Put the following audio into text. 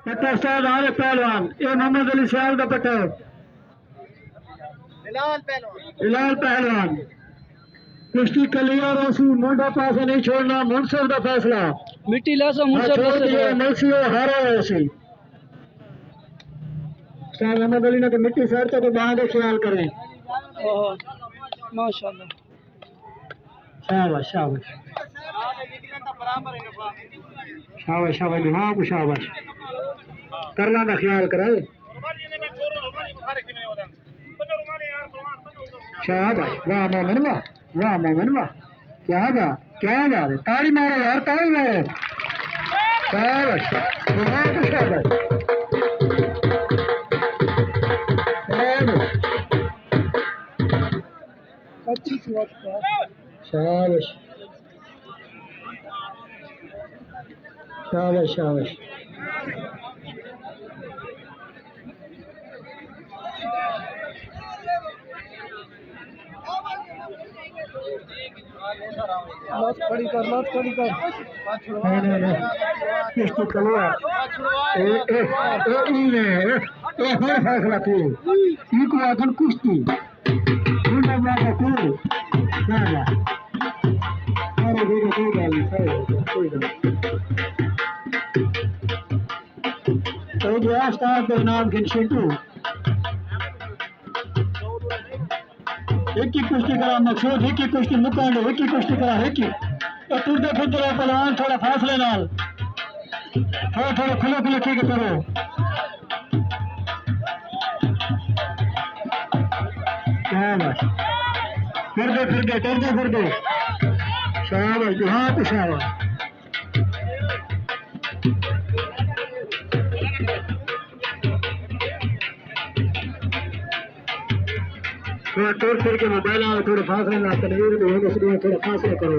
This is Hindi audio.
पट्टा उस्ताद आरिफ पहलवान, ये मोहम्मद अली सियाल का पट्टा है। हिलाल पहलवान कुश्ती कलिया रोसी मुंडा पास नहीं छोड़ना, मुनसर का फैसला मिट्टी लासा मुनसर छोड़ दिया, मलसी हारा रोसी उस्ताद मोहम्मद अली ने तो मिट्टी सड़ता तो बाहर का ख्याल करें। माशाल्लाह, शाबाश शाबाश शाबाश शाबाश, हाँ को शाबाश करना का ख्याल कराए। शाबाश, वाह मोमिन वाह, वाह मोमिन वाह, क्या बात क्या बात है, ताली मारो यार, ताली मारो, शाबाश हाँ को शाबाश शाबाश शाबाश शाबाश। लात खड़ी कर, लात खड़ी कर। नहीं कुश्ती कलवा फैसला तू को आखिर कुश्ती नाम शिंटू एक ही कुश्ती करा, मकसूद एक ही कुश्ती मुकांडो एक ही कुश्ती करा, एक ही तो टूटते फिरते रहो पहलवान, थोड़ा फासले नाल थोड़ा थोड़ा खुले खुले ठीक करो। शाबाश फिर दे शाबाश, हाँ तो शाबाश थोड़ा टूर फिर के मोबाइल आओ, थोड़ा फासले ना तनवीर थोड़ा फासले करो।